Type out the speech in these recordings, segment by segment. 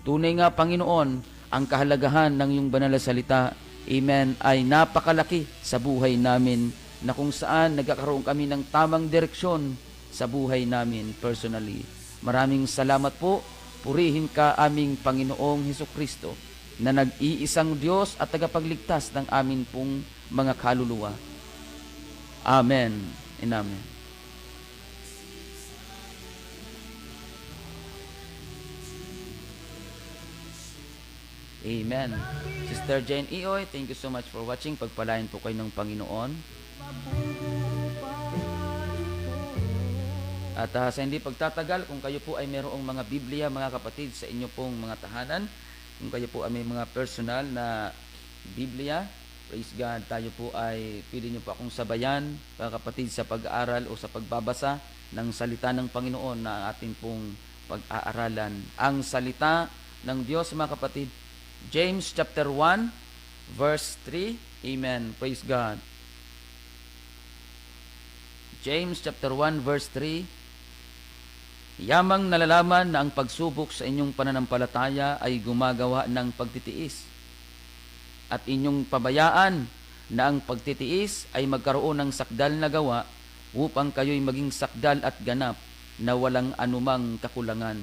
Tunay nga, Panginoon, ang kahalagahan ng iyong banal na salita, amen, ay napakalaki sa buhay namin, na kung saan nagkakaroon kami ng tamang direksyon sa buhay namin personally. Maraming salamat po. Purihin ka aming Panginoong Hesukristo, na nag-iisang Diyos at tagapagligtas ng amin pong mga kaluluwa. Amen and amen. Amen. Sister Jane Ioy, thank you so much for watching. Pagpalain po kayo ng Panginoon. At sa hindi pagtatagal, kung kayo po ay mayroong mga Biblia, mga kapatid, sa inyo pong mga tahanan, kung kayo po ay may mga personal na Biblia, praise God, tayo po ay pwede nyo po akong sabayan, mga kapatid, sa pag-aaral o sa pagbabasa ng salita ng Panginoon na ating pong pag-aaralan. Ang salita ng Diyos, mga kapatid, James chapter 1, verse 3. Amen. Praise God. James chapter 1, verse 3. Yamang nalalaman na ang pagsubok sa inyong pananampalataya ay gumagawa ng pagtitiis, at inyong pabayaan na ang pagtitiis ay magkaroon ng sakdal na gawa, upang kayo'y maging sakdal at ganap na walang anumang kakulangan.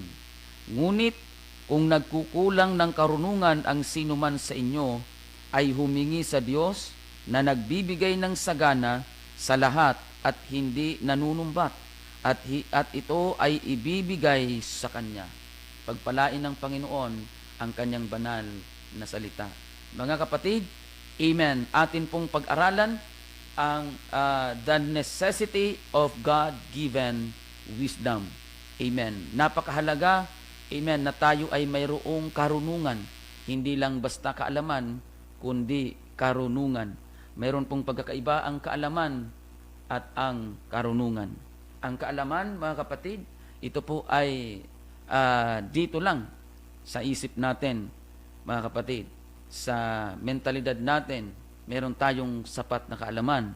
Ngunit kung nagkukulang ng karunungan ang sinuman sa inyo, ay humingi sa Diyos na nagbibigay ng sagana sa lahat at hindi nanunumbat, at ito ay ibibigay sa Kanya. Pagpalain ng Panginoon ang Kanyang banal na salita. Mga kapatid, amen, atin pong pag-aralan ang the necessity of God-given wisdom. Amen. Napakahalaga, amen, na tayo ay mayroong karunungan. Hindi lang basta kaalaman, kundi karunungan. Mayroon pong pagkakaiba ang kaalaman at ang karunungan. Ang kaalaman, mga kapatid, ito po ay dito lang sa isip natin, mga kapatid. Sa mentalidad natin, meron tayong sapat na kaalaman.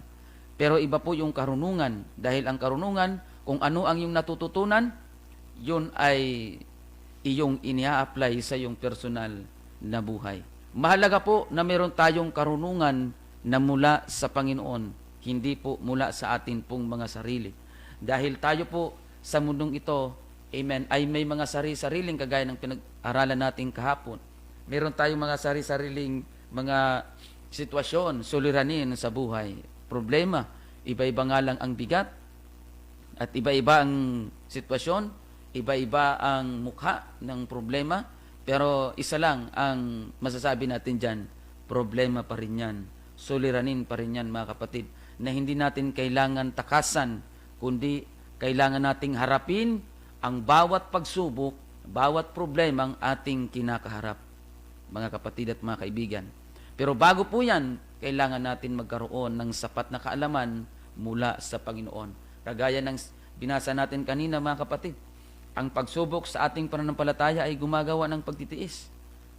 Pero iba po yung karunungan, dahil ang karunungan, kung ano ang iyong natututunan, yun ay iyong inia-apply sa iyong personal na buhay. Mahalaga po na meron tayong karunungan na mula sa Panginoon, hindi po mula sa atin pong mga sarili. Dahil tayo po sa mundong ito, amen, ay may mga sari-sariling, kagaya ng pinag-aralan natin kahapon. Meron tayong mga sari-sariling mga sitwasyon, suliranin sa buhay. Problema, iba-iba nga lang ang bigat, at iba-iba ang sitwasyon, iba-iba ang mukha ng problema, pero isa lang ang masasabi natin dyan, problema pa rin yan, suliranin pa rin yan, mga kapatid, na hindi natin kailangan takasan, kundi kailangan nating harapin ang bawat pagsubok, bawat problema ang ating kinakaharap, mga kapatid at mga kaibigan. Pero bago po yan, kailangan natin magkaroon ng sapat na kaalaman mula sa Panginoon. Kagaya ng binasa natin kanina, mga kapatid, ang pagsubok sa ating pananampalataya ay gumagawa ng pagtitiis.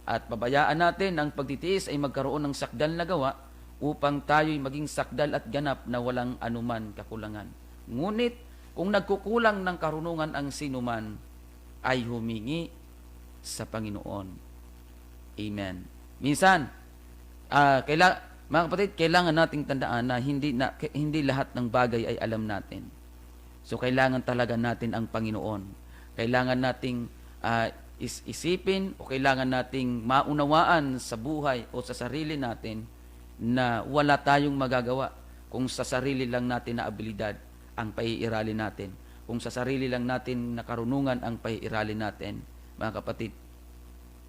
At pabayaan natin ang pagtitiis ay magkaroon ng sakdal na gawa, upang tayo'y maging sakdal at ganap na walang anuman kakulangan. Ngunit, kung nagkukulang ng karunungan ang sinuman, ay humingi sa Panginoon. Amen. Minsan, mga kapatid, kailangan nating tandaan na hindi lahat ng bagay ay alam natin. So, kailangan talaga natin ang Panginoon. Kailangan nating isipin o kailangan nating maunawaan sa buhay o sa sarili natin na wala tayong magagawa kung sa sarili lang natin na abilidad ang paiiralin natin. Kung sa sarili lang natin na karunungan ang paiiralin natin, mga kapatid.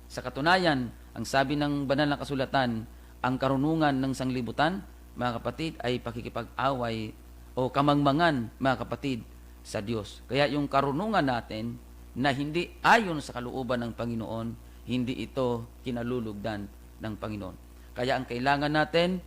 Sa katunayan, ang sabi ng banal na kasulatan, ang karunungan ng sanglibutan, mga kapatid, ay pakikipag-away o kamangmangan, mga kapatid, sa Diyos. Kaya yung karunungan natin na hindi ayon sa kalooban ng Panginoon, hindi ito kinalulugdan ng Panginoon. Kaya ang kailangan natin,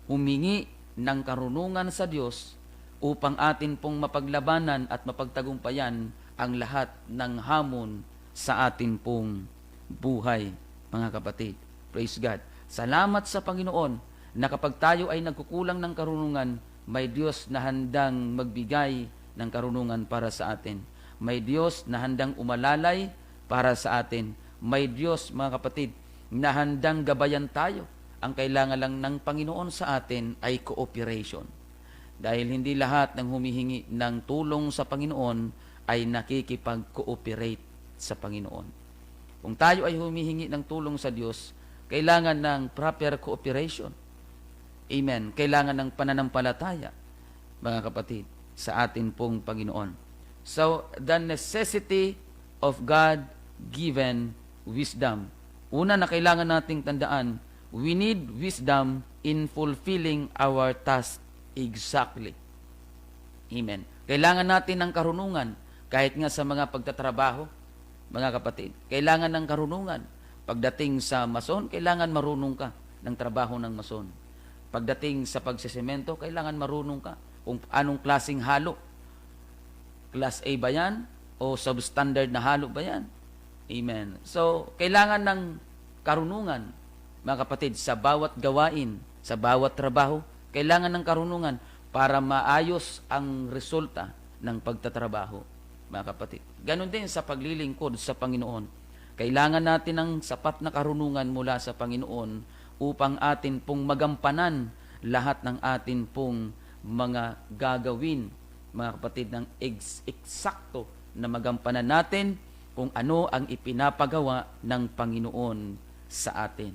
humingi ng karunungan sa Diyos upang atin pong mapaglabanan at mapagtagumpayan ang lahat ng hamon sa atin pong buhay, mga kapatid. Praise God. Salamat sa Panginoon na kapag tayo ay nagkukulang ng karunungan, may Diyos na handang magbigay ng karunungan para sa atin. May Diyos na handang umalalay para sa atin. may Diyos, mga kapatid, na handang gabayan tayo. Ang kailangan lang ng Panginoon sa atin ay cooperation. Dahil hindi lahat ng humihingi ng tulong sa Panginoon ay nakikipag-cooperate sa Panginoon. Kung tayo ay humihingi ng tulong sa Diyos, kailangan ng proper cooperation. Amen. Kailangan ng pananampalataya, mga kapatid, sa atin pong Panginoon. So, the necessity of God-given wisdom. Una na kailangan nating tandaan, we need wisdom in fulfilling our task exactly. Amen. Kailangan natin ng karunungan, kahit nga sa mga pagtatrabaho, mga kapatid. Kailangan ng karunungan. Pagdating sa mason, kailangan marunong ka ng trabaho ng mason. Pagdating sa pagsesemento, kailangan marunong ka kung anong klaseng halo. Class A ba yan? O substandard na halo ba yan? Amen. So, kailangan ng karunungan, mga kapatid, sa bawat gawain, sa bawat trabaho, kailangan ng karunungan para maayos ang resulta ng pagtatrabaho, mga kapatid. Ganon din sa paglilingkod sa Panginoon. Kailangan natin ng sapat na karunungan mula sa Panginoon upang atin pong magampanan lahat ng atin pong mga gagawin, mga kapatid, ng eksakto na magampanan natin kung ano ang ipinapagawa ng Panginoon sa atin.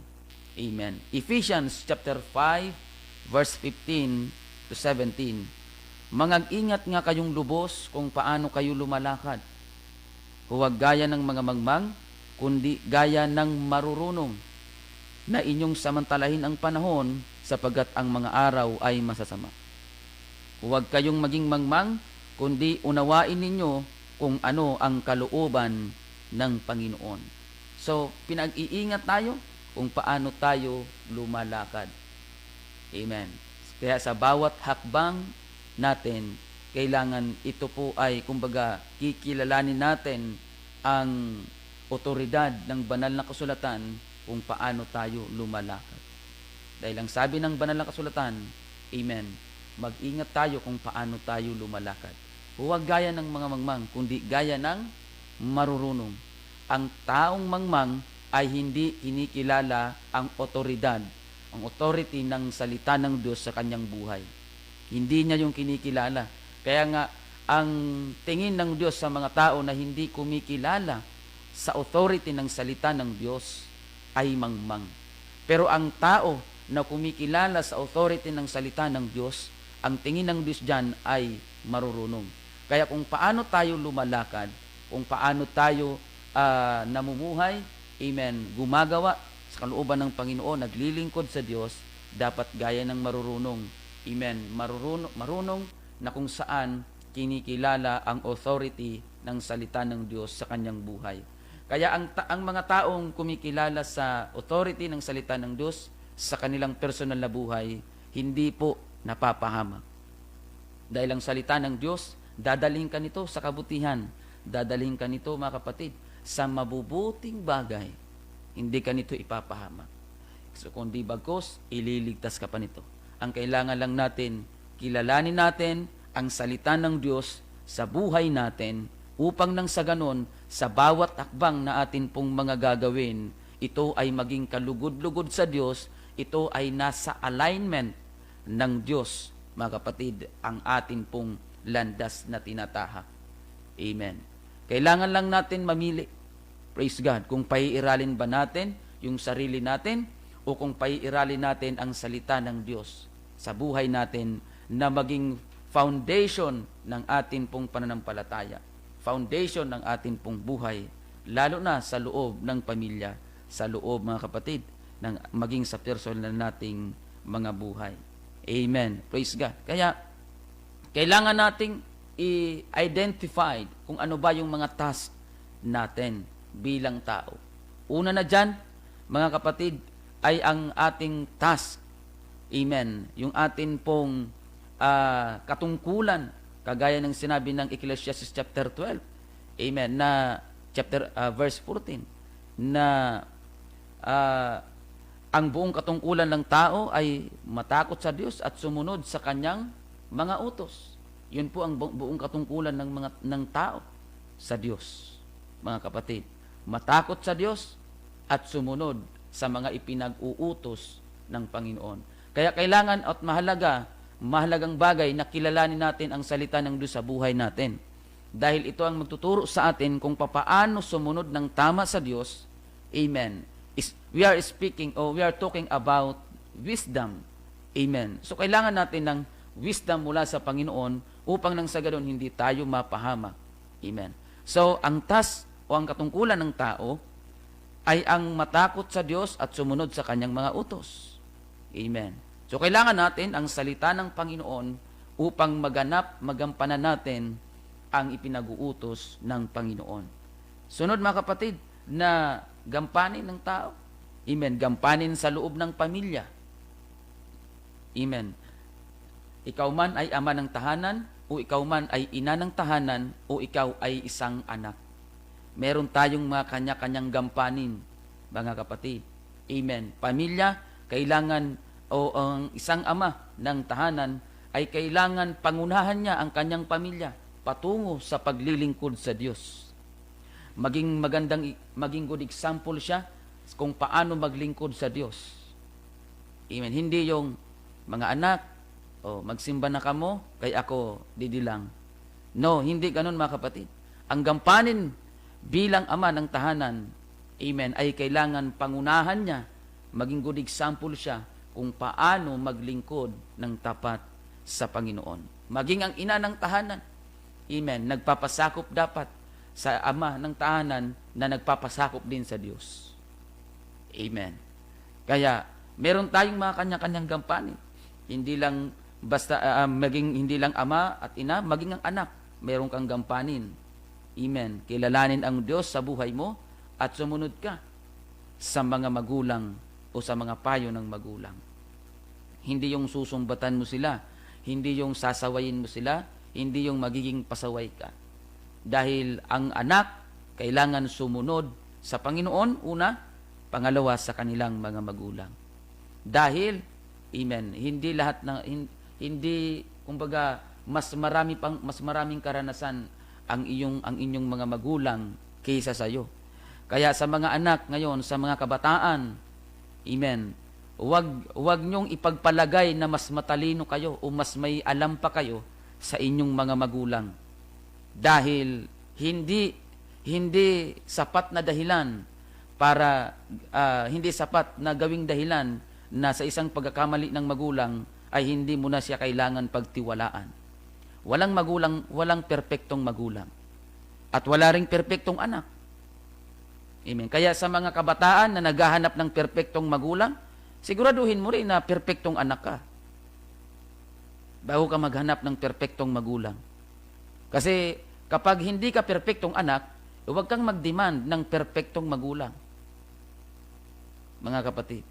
Amen. Ephesians chapter 5, verse 15 to 17. Mangag-ingat nga kayong lubos kung paano kayo lumalakad. Huwag gaya ng mga mangmang, kundi gaya ng marurunong, na inyong samantalahin ang panahon sapagkat ang mga araw ay masasama. Huwag kayong maging mangmang, kundi unawain ninyo kung ano ang kalooban ng Panginoon. So, pinag-iingat tayo kung paano tayo lumalakad. Amen. Kaya sa bawat hakbang natin, kailangan ito po ay, kumbaga, kikilalanin natin ang otoridad ng banal na kasulatan kung paano tayo lumalakad. Dahil ang sabi ng banal na kasulatan, amen, mag-ingat tayo kung paano tayo lumalakad. Huwag gaya ng mga mangmang, kundi gaya ng marurunong. Ang taong mangmang ay hindi kinikilala ang otoridad, ang authority ng salita ng Diyos sa kanyang buhay. Hindi niya yung kinikilala. Kaya nga, ang tingin ng Diyos sa mga tao na hindi kumikilala sa authority ng salita ng Diyos ay mangmang. Pero ang tao na kumikilala sa authority ng salita ng Diyos, ang tingin ng Diyos dyan ay marurunong. Kaya kung paano tayo lumalakad, kung paano tayo namumuhay, amen, gumagawa sa kalooban ng Panginoon, naglilingkod sa Diyos, dapat gaya ng marurunong. Amen. Marunong na kung saan kinikilala ang authority ng salita ng Diyos sa kanyang buhay. Kaya ang mga taong kumikilala sa authority ng salita ng Diyos sa kanilang personal na buhay, hindi po napapahamak. Dahil ang salita ng Diyos, dadalhin ka nito sa kabutihan. Dadalhin ka nito, mga kapatid, sa mabubuting bagay. Hindi ka nito ipapahamak. So, kundi bagkus, ililigtas ka pa nito. Ang kailangan lang natin, kilalanin natin ang salita ng Diyos sa buhay natin upang nang sa ganon, sa bawat hakbang na atin pong mga gagawin, ito ay maging kalugod-lugod sa Diyos, ito ay nasa alignment ng Diyos, mga kapatid, ang atin pong landas na tinatahak. Amen. Kailangan lang natin mamili, praise God, kung paiiralin ba natin yung sarili natin o kung paiiralin natin ang salita ng Diyos sa buhay natin na maging foundation ng atin pong pananampalataya, foundation ng atin pong buhay, lalo na sa loob ng pamilya, sa loob, mga kapatid, ng maging sa personal nating mga buhay. Amen. Praise God. Kaya, kailangan nating i-identify kung ano ba yung mga task natin bilang tao. Una na dyan, mga kapatid, ay ang ating task. Amen. Yung atin pong katungkulan, kagaya ng sinabi ng Ecclesiastes chapter 12. Amen. Na verse 14, na ang buong katungkulan ng tao ay matakot sa Diyos at sumunod sa kanyang mga utos. Yun po ang buong katungkulan ng tao sa Diyos, mga kapatid. Matakot sa Diyos at sumunod sa mga ipinag-uutos ng Panginoon. Kaya kailangan at mahalagang bagay na kilalanin natin ang salita ng Diyos sa buhay natin. Dahil ito ang magtuturo sa atin kung papaano sumunod ng tama sa Diyos. Amen. We are talking about wisdom. Amen. So kailangan natin ng wisdom mula sa Panginoon upang nang sa ganon hindi tayo mapahamak. Amen. So ang task o ang katungkulan ng tao ay ang matakot sa Diyos at sumunod sa kanyang mga utos. Amen. So kailangan natin ang salita ng Panginoon upang magampanan natin ang ipinag-uutos ng Panginoon. Sunod mga kapatid, na gampanin ng tao. Amen. Gampanin sa loob ng pamilya. Amen. Ikaw man ay ama ng tahanan, o ikaw man ay ina ng tahanan, o ikaw ay isang anak. Meron tayong mga kanya-kanyang gampanin, mga kapatid. Amen. Pamilya, kailangan, o ang isang ama ng tahanan, ay kailangan pangunahan niya ang kanyang pamilya patungo sa paglilingkod sa Diyos. Maging good example siya kung paano maglingkod sa Diyos. Amen. Hindi yung mga anak, magsimba na kamo, kay ako didilang. No, hindi ganun mga kapatid. Ang gampanin bilang ama ng tahanan, amen, ay kailangan pangunahan niya, maging good example siya kung paano maglingkod ng tapat sa Panginoon. Maging ang ina ng tahanan, amen, nagpapasakop dapat sa ama ng tahanan na nagpapasakop din sa Diyos. Amen. Kaya, meron tayong mga kanya-kanyang gampanin. Hindi lang hindi lang ama at ina, maging ang anak, meron kang gampanin. Amen. Kilalanin ang Diyos sa buhay mo at sumunod ka sa mga magulang o sa mga payo ng magulang. Hindi yung susumbatan mo sila, hindi yung sasawayin mo sila, hindi yung magiging pasaway ka. Dahil ang anak kailangan sumunod sa Panginoon, una, pangalawa sa kanilang mga magulang. Dahil, amen, hindi lahat ng kumbaga mas maraming karanasan ang inyong mga magulang kaysa sa iyo. Kaya sa mga anak ngayon, sa mga kabataan, amen, Huwag nyong ipagpalagay na mas matalino kayo o mas may alam pa kayo sa inyong mga magulang. Dahil hindi sapat na dahilan hindi sapat na gawing dahilan na sa isang pagkakamali ng magulang ay hindi mo na siya kailangan pagtiwalaan. Walang perpektong magulang. At wala ring perpektong anak. Amen. Kaya sa mga kabataan na naghahanap ng perpektong magulang, siguraduhin mo rin na perpektong anak ka bago ka maghanap ng perpektong magulang. Kasi kapag hindi ka perpektong anak, huwag kang mag-demand ng perpektong magulang. Mga kapatid.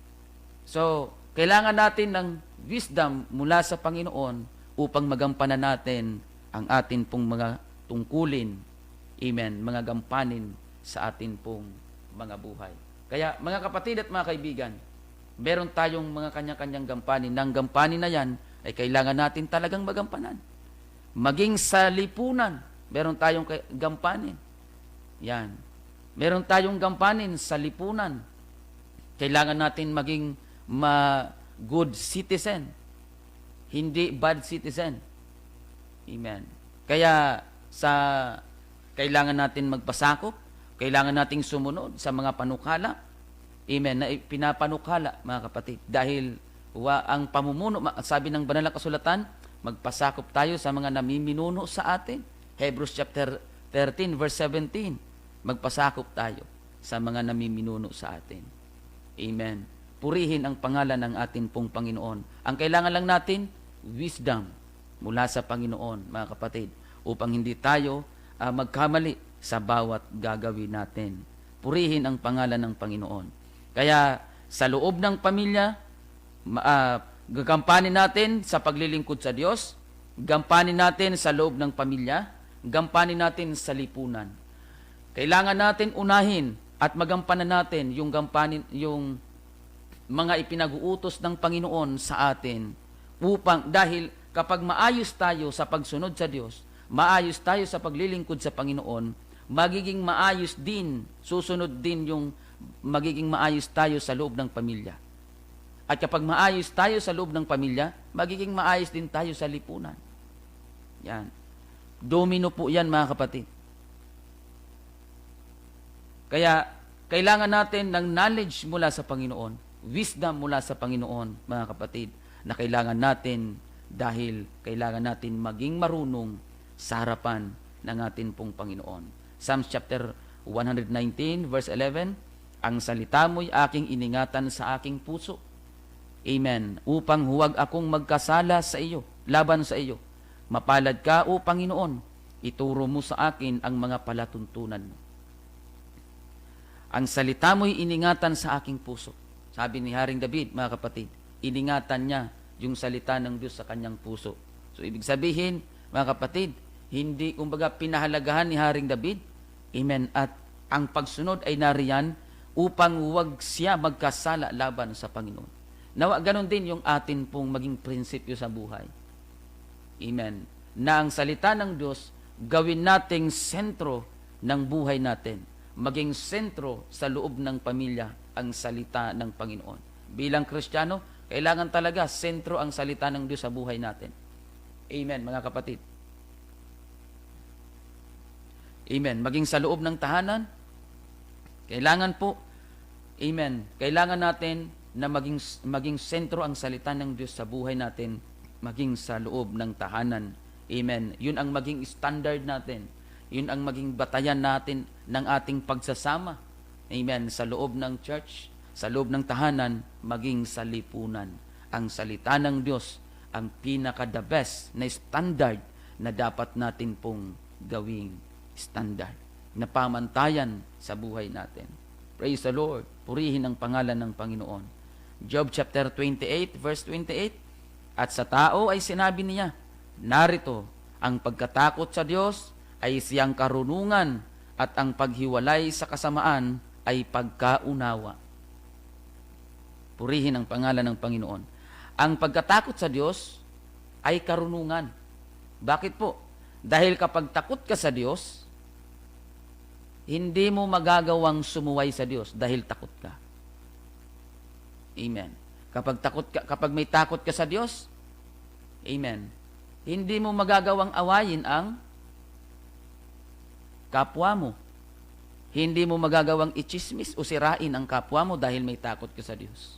So, kailangan natin ng wisdom mula sa Panginoon upang magampanan natin ang atin pong mga tungkulin. Amen. Mga gampanin sa atin pong mga buhay. Kaya, mga kapatid at mga kaibigan, meron tayong mga kanya-kanyang gampanin. Nang gampanin na yan, ay kailangan natin talagang magampanan. Maging sa lipunan, meron tayong gampanin. Yan. Meron tayong gampanin sa lipunan. Kailangan natin maging good citizen. Hindi bad citizen. Amen. Kaya kailangan natin magpasakop, kailangan nating sumunod sa mga panukala. Amen. Na pinapanukala, mga kapatid. Dahil ang pamumuno, sabi ng banal na kasulatan, magpasakop tayo sa mga namiminuno sa atin. Hebrews chapter 13, verse 17. Magpasakop tayo sa mga namiminuno sa atin. Amen. Purihin ang pangalan ng atin pong Panginoon. Ang kailangan lang natin, wisdom mula sa Panginoon, mga kapatid, upang hindi tayo magkamali sa bawat gagawin natin. Purihin ang pangalan ng Panginoon. Kaya sa loob ng pamilya, gagampanin natin sa paglilingkod sa Diyos, gampanin natin sa loob ng pamilya, gampanin natin sa lipunan. Kailangan natin unahin at magampanan natin yung mga ipinag-uutos ng Panginoon sa atin dahil kapag maayos tayo sa pagsunod sa Diyos, maayos tayo sa paglilingkod sa Panginoon, magiging maayos din, susunod din yung magiging maayos tayo sa loob ng pamilya. At kapag maayos tayo sa loob ng pamilya, magiging maayos din tayo sa lipunan. Yan. Domino po yan, mga kapatid. Kaya, kailangan natin ng knowledge mula sa Panginoon, wisdom mula sa Panginoon, mga kapatid, na kailangan natin dahil kailangan natin maging marunong sa harapan ng atin pong Panginoon. Psalms chapter 119, verse 11, ang salita mo'y aking iningatan sa aking puso. Amen. Upang huwag akong magkasala sa iyo, laban sa iyo. Mapalad ka, O Panginoon, ituro mo sa akin ang mga palatuntunan mo. Ang salita mo'y iningatan sa aking puso. Sabi ni Haring David, mga kapatid, iningatan niya yung salita ng Diyos sa kanyang puso. So, ibig sabihin, mga kapatid, hindi, kumbaga, pinahalagahan ni Haring David, amen, at ang pagsunod ay nariyan upang huwag siya magkasala laban sa Panginoon. Nawa, ganun din yung atin pong maging prinsipyo sa buhay. Amen. Na ang salita ng Diyos, gawin nating sentro ng buhay natin. Maging sentro sa loob ng pamilya ang salita ng Panginoon. Bilang Kristiyano, kailangan talaga sentro ang salita ng Diyos sa buhay natin. Amen, mga kapatid. Amen. Maging sa loob ng tahanan, kailangan po, amen, kailangan natin na maging sentro ang salita ng Diyos sa buhay natin, maging sa loob ng tahanan. Amen. Yun ang maging standard natin. Yun ang maging batayan natin ng ating pagsasama. Amen. Sa loob ng church, sa loob ng tahanan, maging sa lipunan. Ang salita ng Diyos, ang pinaka-the best na standard na dapat natin pong gawing standard. Na pamantayan sa buhay natin. Praise the Lord. Purihin ang pangalan ng Panginoon. Job chapter 28, verse 28. At sa tao ay sinabi niya, narito, ang pagkatakot sa Diyos ay siyang karunungan at ang paghiwalay sa kasamaan ay pagkaunawa. Purihin ang pangalan ng Panginoon. Ang pagkatakot sa Diyos ay karunungan. Bakit po? Dahil kapag takot ka sa Diyos, hindi mo magagawang sumuway sa Diyos dahil takot ka. Amen. Kapag may takot ka sa Diyos, amen, hindi mo magagawang awayin ang kapwa mo. Hindi mo magagawang ichismis o sirain ang kapwa mo dahil may takot ka sa Diyos.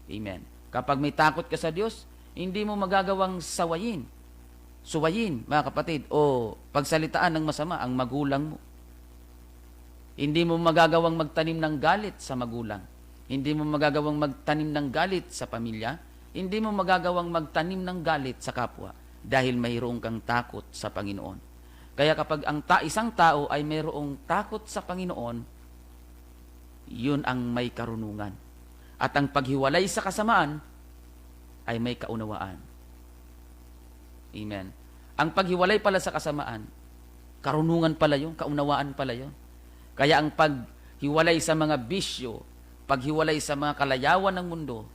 Amen. Kapag may takot ka sa Diyos, hindi mo magagawang suwayin, mga kapatid, o pagsalitaan ng masama ang magulang mo. Hindi mo magagawang magtanim ng galit sa magulang. Hindi mo magagawang magtanim ng galit sa pamilya. Hindi mo magagawang magtanim ng galit sa kapwa dahil mayroong kang takot sa Panginoon. Kaya kapag ang isang tao ay mayroong takot sa Panginoon, yun ang may karunungan. At ang paghiwalay sa kasamaan ay may kaunawaan. Amen. Ang paghiwalay pala sa kasamaan, karunungan pala yun, kaunawaan pala yun. Kaya ang paghiwalay sa mga bisyo, paghiwalay sa mga kalayawan ng mundo,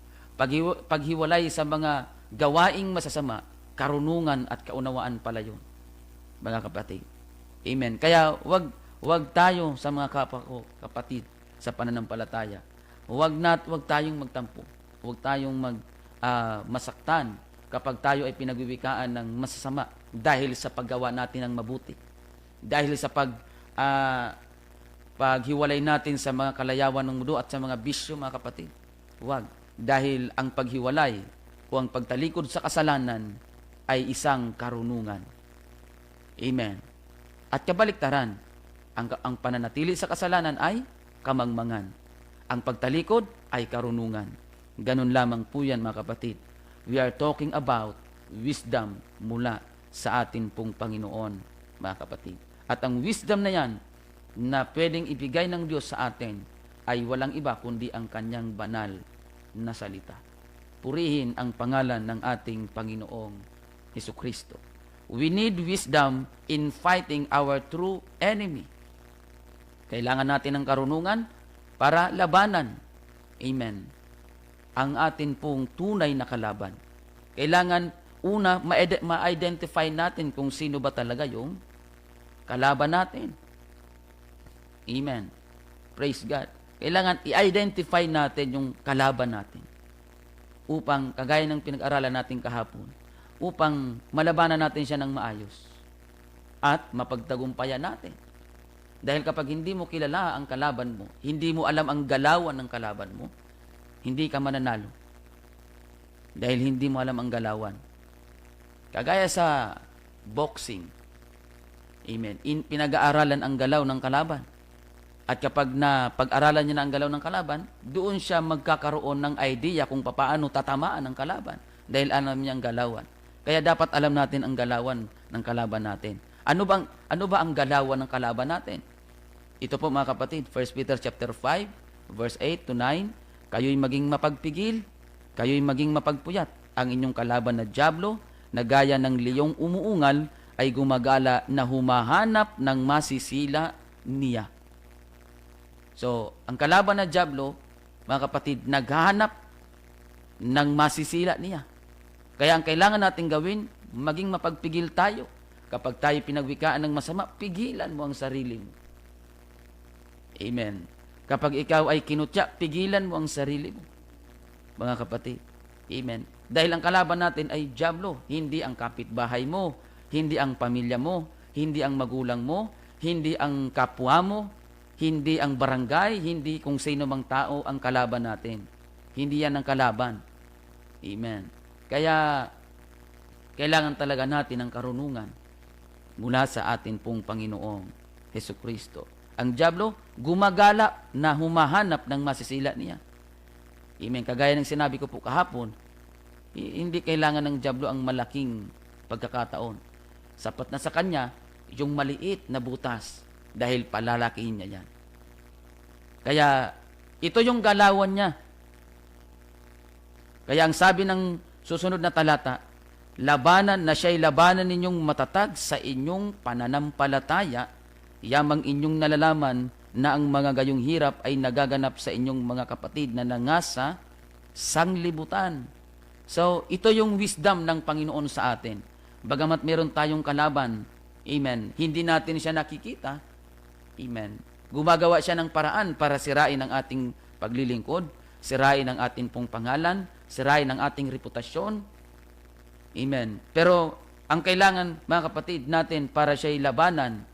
paghiwalay sa mga gawaing masasama, karunungan at kaunawaan pala yun, mga kapatid. Amen. Kaya wag tayo sa mga kapatid sa pananampalataya. Wag tayong magtampo. Wag tayong masaktan kapag tayo ay pinagwiwikaan ng masasama dahil sa paggawa natin ng mabuti. Dahil sa paghiwalay natin sa mga kalayawan ng mundo at sa mga bisyo, mga kapatid. Wag. Dahil ang paghiwalay o ang pagtalikod sa kasalanan ay isang karunungan. Amen. At kabaliktaran, ang pananatili sa kasalanan ay kamangmangan. Ang pagtalikod ay karunungan. Ganun lamang po yan, mga kapatid. We are talking about wisdom mula sa atin pong Panginoon, mga kapatid. At ang wisdom na yan, na pwedeng ibigay ng Diyos sa atin, ay walang iba kundi ang kanyang banal na salita. Purihin ang pangalan ng ating Panginoong Hesukristo. We need wisdom in fighting our true enemy. Kailangan natin ng karunungan para labanan. Amen. Ang atin pong tunay na kalaban. Kailangan una ma-identify natin kung sino ba talaga yung kalaban natin. Amen. Praise God. Kailangan i-identify natin yung kalaban natin upang, kagaya ng pinag-aralan natin kahapon, upang malabanan natin siya ng maayos at mapagtagumpayan natin. Dahil kapag hindi mo kilala ang kalaban mo, hindi mo alam ang galawan ng kalaban mo, hindi ka mananalo. Dahil hindi mo alam ang galawan. Kagaya sa boxing, amen, pinag-aaralan ang galaw ng kalaban. At kapag pag-aralan niya na ang galaw ng kalaban, doon siya magkakaroon ng idea kung paano tatamaan ang kalaban. Dahil alam niya ang galawan. Kaya dapat alam natin ang galawan ng kalaban natin. Ano ba ang galawan ng kalaban natin? Ito po mga kapatid, 1 Peter chapter 5, verse 8 to 9, kayo'y maging mapagpigil, kayo'y maging mapagpuyat. Ang inyong kalaban na dyablo, na gaya ng liyong umuungal, ay gumagala na humahanap ng masisila niya. So, ang kalaban na dyablo, mga kapatid, naghahanap ng masisila niya. Kaya ang kailangan natin gawin, maging mapagpigil tayo. Kapag tayo pinagwikaan ng masama, pigilan mo ang sarili mo. Amen. Kapag ikaw ay kinutya, pigilan mo ang sarili mo. Mga kapatid. Amen. Dahil ang kalaban natin ay dyablo, hindi ang kapitbahay mo, hindi ang pamilya mo, hindi ang magulang mo, hindi ang kapwa mo, hindi ang barangay, hindi kung sino mang tao ang kalaban natin. Hindi yan ang kalaban. Amen. Kaya, kailangan talaga natin ang karunungan mula sa atin pong Panginoong Hesukristo. Ang dyablo, gumagala na humahanap ng masisila niya. Amen. Kagaya ng sinabi ko po kahapon, hindi kailangan ng dyablo ang malaking pagkakataon. Sapat na sa kanya, yung maliit na butas, dahil palalakihin niya yan. Kaya, ito yung galawan niya. Kaya ang sabi ng susunod na talata, labanan na siya'y labanan ninyong matatag sa inyong pananampalataya, yamang inyong nalalaman na ang mga gayong hirap ay nagaganap sa inyong mga kapatid na nangasa sanglibutan. So, ito yung wisdom ng Panginoon sa atin. Bagamat meron tayong kalaban, amen, hindi natin siya nakikita, amen, gumagawa siya ng paraan para sirain ang ating paglilingkod, sirain ang ating pong pangalan, sirain ang ating reputasyon, amen. Pero, ang kailangan, mga kapatid natin, para siya'y labanan,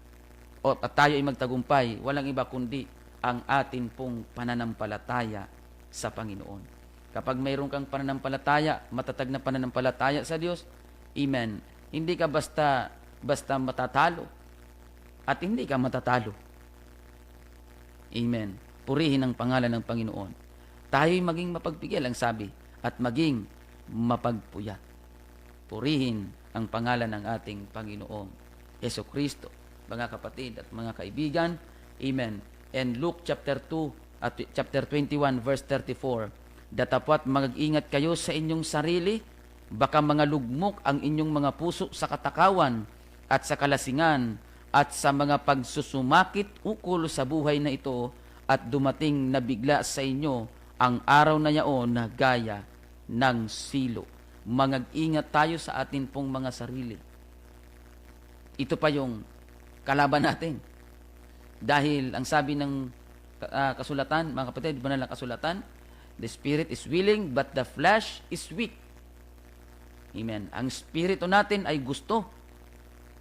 at tayo ay magtagumpay, walang iba kundi ang atin pong pananampalataya sa Panginoon. Kapag mayroon kang pananampalataya, matatag na pananampalataya sa Diyos, amen, hindi ka basta matatalo at hindi ka matatalo. Amen. Purihin ang pangalan ng Panginoon. Tayo'y maging mapagpigil, ang sabi, at maging mapagpuyat. Purihin ang pangalan ng ating Panginoong Hesukristo. Mga kapatid at mga kaibigan, amen. And Luke chapter 2 at chapter 21 verse 34, datapwat mag-ingat kayo sa inyong sarili, baka mga lugmok ang inyong mga puso sa katakawan at sa kalasingan at sa mga pagsusumakit ukol sa buhay na ito, at dumating na bigla sa inyo ang araw na yaon na gaya ng silo. Mag-ingat tayo sa atin pong mga sarili. Ito pa yung kalaban natin. Dahil ang sabi ng kasulatan, mga kapatid, banal na kasulatan, the spirit is willing but the flesh is weak. Amen. Ang spirito natin ay gusto,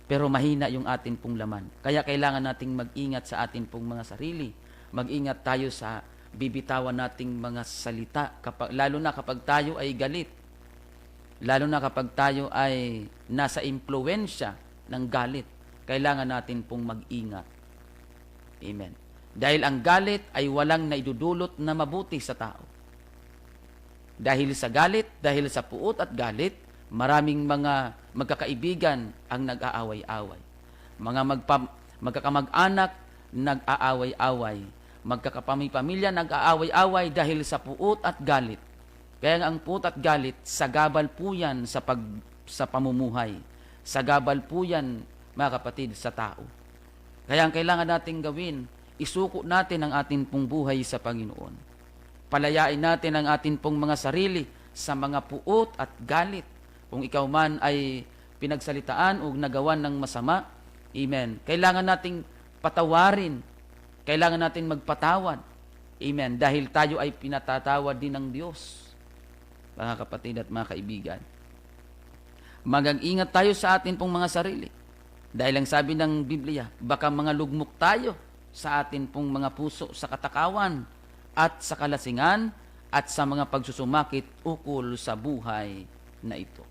pero mahina yung atin pong laman. Kaya kailangan nating mag-ingat sa atin pong mga sarili. Mag-ingat tayo sa bibitawan nating mga salita, lalo na kapag tayo ay galit. Lalo na kapag tayo ay nasa impluwensya ng galit. Kailangan natin pong mag-ingat. Amen. Dahil ang galit ay walang naidudulot na mabuti sa tao. Dahil sa galit, dahil sa puot at galit, maraming mga magkakaibigan ang nag-aaway-away. Mga magkakamag-anak nag-aaway-away. Magkakapamilya nag-aaway-away dahil sa puot at galit. Kaya nga ang puot at galit, sagabal po yan sa pamumuhay. Sagabal po yan, mga kapatid, sa tao. Kaya ang kailangan natin gawin, isuko natin ang ating pong buhay sa Panginoon. Palayain natin ang ating pong mga sarili sa mga puot at galit. Kung ikaw man ay pinagsalitaan o nagawan ng masama, amen, kailangan nating patawarin Kailangan natin magpatawad. Amen. Dahil tayo ay pinatatawad din ng Diyos. Mga kapatid at mga kaibigan. Mag-ingat tayo sa atin pong mga sarili. Dahil ang sabi ng Biblia, baka mga lugmok tayo sa atin pong mga puso sa katakawan at sa kalasingan at sa mga pagsusumakit ukol sa buhay na ito.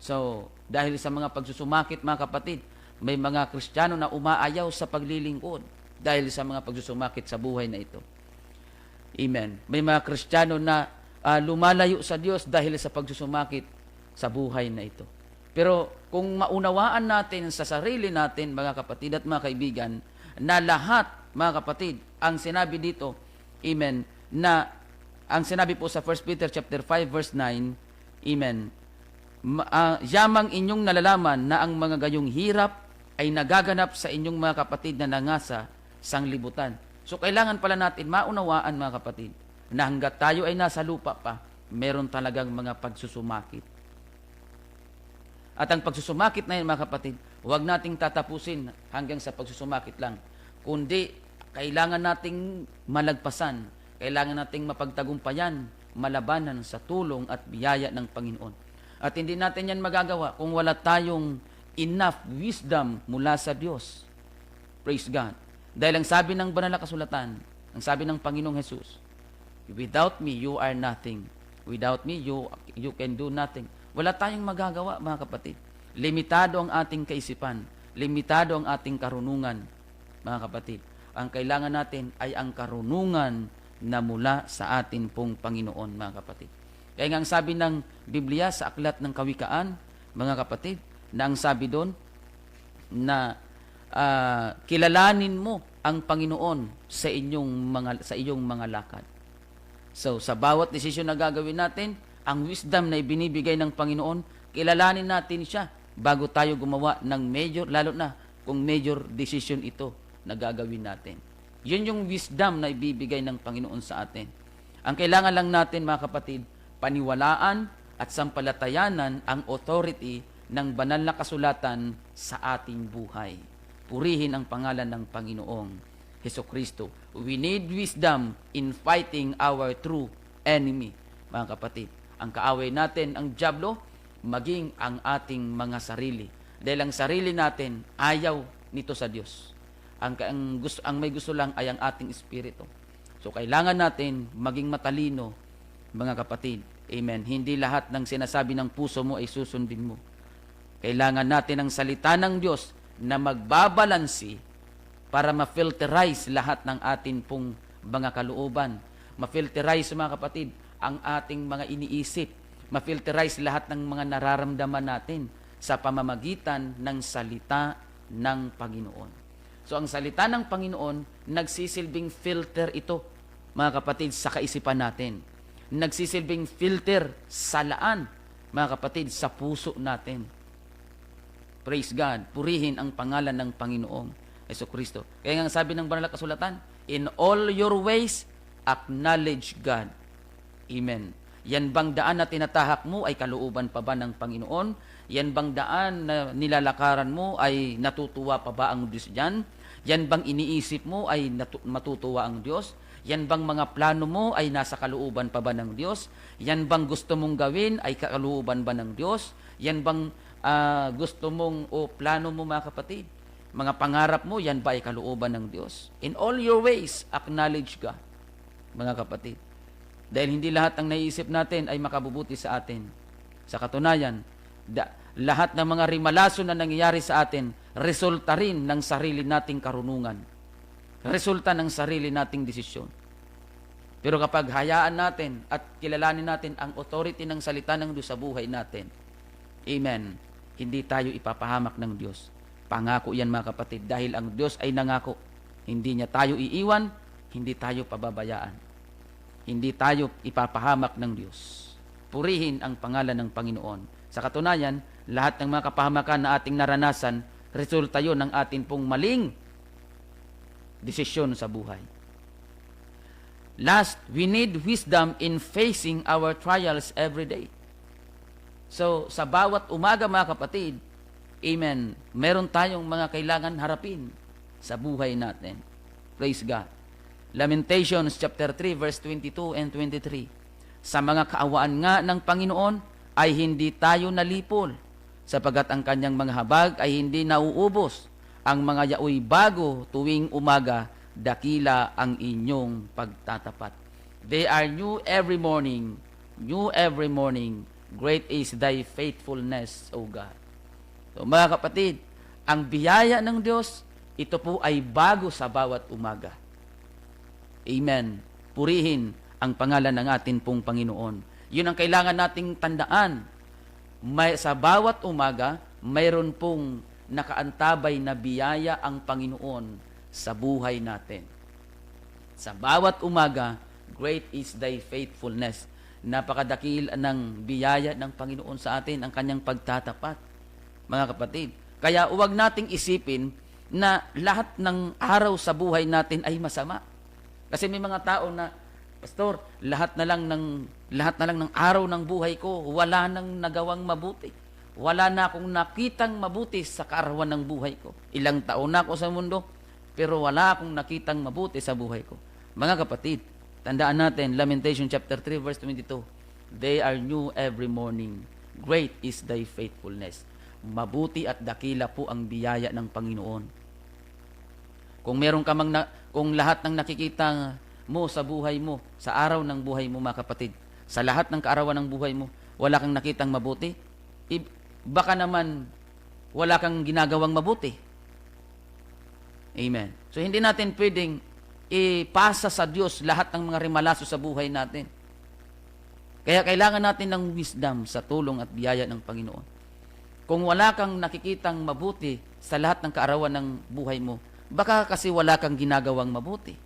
So, dahil sa mga pagsusumakit, mga kapatid, may mga Kristiyano na umaayaw sa paglilingkod dahil sa mga pagsusumakit sa buhay na ito. Amen. May mga Kristiyano na lumalayo sa Diyos dahil sa pagsusumakit sa buhay na ito. Pero kung maunawaan natin sa sarili natin, mga kapatid at mga kaibigan, na lahat, mga kapatid, ang sinabi dito, amen, na ang sinabi po sa 1 Peter chapter 5 verse 9, amen, yamang inyong nalalaman na ang mga gayong hirap ay nagaganap sa inyong mga kapatid na nangasa sanglibutan. So kailangan pala natin maunawaan, mga kapatid, na hanggat tayo ay nasa lupa pa, meron talagang mga pagsusumakit. At ang pagsusumakit na yun, mga kapatid, huwag nating tatapusin hanggang sa pagsusumakit lang. Kundi, kailangan nating malagpasan, kailangan nating mapagtagumpayan, malabanan sa tulong at biyaya ng Panginoon. At hindi natin yan magagawa kung wala tayong enough wisdom mula sa Diyos. Praise God. Dahil ang sabi ng banal na kasulatan, ang sabi ng Panginoong Jesus, without me, you are nothing. Without me, you can do nothing. Wala tayong magagawa, mga kapatid. Limitado ang ating kaisipan. Limitado ang ating karunungan, mga kapatid. Ang kailangan natin ay ang karunungan na mula sa atin pong Panginoon, mga kapatid. Kaya nga ang sabi ng Biblia sa Aklat ng Kawikaan, mga kapatid, na ang sabi doon, na kilalanin mo ang Panginoon sa iyong mga lakad. So, sa bawat desisyon na gagawin natin, ang wisdom na ibinibigay ng Panginoon, kilalanin natin siya bago tayo gumawa ng major, lalo na kung major decision ito na gagawin natin. Yun yung wisdom na ibibigay ng Panginoon sa atin. Ang kailangan lang natin, mga kapatid, paniwalaan at sampalatayanan ang authority ng banal na kasulatan sa ating buhay. Purihin ang pangalan ng Panginoong Hesukristo. We need wisdom in fighting our true enemy, mga kapatid. Ang kaaway natin, ang dyablo, maging ang ating mga sarili. Dahil ang sarili natin, ayaw nito sa Diyos. Ang may gusto lang ay ang ating espiritu. So, kailangan natin maging matalino, mga kapatid. Amen. Hindi lahat ng sinasabi ng puso mo ay susundin mo. Kailangan natin ang salita ng Diyos na magbabalansi para ma-filterize lahat ng atin pong mga kalooban. Ma-filterize, mga kapatid, ang ating mga iniisip, ma-filterize lahat ng mga nararamdaman natin sa pamamagitan ng salita ng Panginoon. So, ang salita ng Panginoon, nagsisilbing filter ito, mga kapatid, sa kaisipan natin. Nagsisilbing filter sa laan, mga kapatid, sa puso natin. Praise God. Purihin ang pangalan ng Panginoong Hesukristo. Kaya nga sabi ng banal na kasulatan, in all your ways, acknowledge God. Amen. Yan bang daan na tinatahak mo ay kalooban pa ba ng Panginoon? Yan bang daan na nilalakaran mo ay natutuwa pa ba ang Diyos dyan? Yan bang iniisip mo ay matutuwa ang Diyos? Yan bang mga plano mo ay nasa kalooban pa ba ng Diyos? Yan bang gusto mong gawin ay kalooban ba ng Diyos? Yan bang gusto mong o plano mo, mga kapatid? Mga pangarap mo, yan ba ay kalooban ng Diyos? In all your ways, acknowledge God, mga kapatid. Dahil hindi lahat ng naiisip natin ay makabubuti sa atin. Sa katunayan, lahat ng mga rimalaso na nangyayari sa atin, resulta rin ng sarili nating karunungan. Resulta ng sarili nating desisyon. Pero kapag hayaan natin at kilalanin natin ang authority ng salita ng Diyos sa buhay natin, amen, hindi tayo ipapahamak ng Diyos. Pangako yan, mga kapatid, dahil ang Diyos ay nangako. Hindi niya tayo iiwan, hindi tayo pababayaan. Hindi tayo ipapahamak ng Diyos. Purihin ang pangalan ng Panginoon. Sa katunayan, lahat ng mga kapahamakan na ating naranasan, resulta yun ng atin pong maling desisyon sa buhay. Last, we need wisdom in facing our trials every day. So, sa bawat umaga, mga kapatid, amen, meron tayong mga kailangan harapin sa buhay natin. Praise God. Lamentations chapter 3 verse 22 and 23. Sa mga kaawaan nga ng Panginoon ay hindi tayo nalipol, sapagat ang kanyang mga habag ay hindi nauubos. Ang mga yaoy bago tuwing umaga, dakila ang inyong pagtatapat. They are new every morning, new every morning. Great is thy faithfulness, O God. So mga kapatid, ang biyaya ng Diyos, ito po ay bago sa bawat umaga. Amen. Purihin ang pangalan ng atin pong Panginoon. Yun ang kailangan nating tandaan. Sa bawat umaga, mayroon pong nakaantabay na biyaya ang Panginoon sa buhay natin. Sa bawat umaga, great is thy faithfulness. Napakadakil ng biyaya ng Panginoon sa atin, ang kanyang pagtatapat. Mga kapatid, kaya huwag nating isipin na lahat ng araw sa buhay natin ay masama. Kasi may mga tao na, Pastor, lahat na lang ng araw ng buhay ko, wala nang nagawang mabuti. Wala na akong nakitang mabuti sa kaarawan ng buhay ko. Ilang taon na ako sa mundo, pero wala akong nakitang mabuti sa buhay ko. Mga kapatid, tandaan natin, Lamentation chapter 3 verse 22, they are new every morning. Great is thy faithfulness. Mabuti at dakila po ang biyaya ng Panginoon. Kung lahat ng nakikita mo sa buhay mo, sa araw ng buhay mo, mga kapatid, sa lahat ng kaarawan ng buhay mo, wala kang nakitang mabuti, baka naman wala kang ginagawang mabuti. Amen. So hindi natin pwedeng ipasa sa Diyos lahat ng mga rimalaso sa buhay natin. Kaya kailangan natin ng wisdom sa tulong at biyaya ng Panginoon. Kung wala kang nakikitang mabuti sa lahat ng kaarawan ng buhay mo, baka kasi wala kang ginagawang mabuti.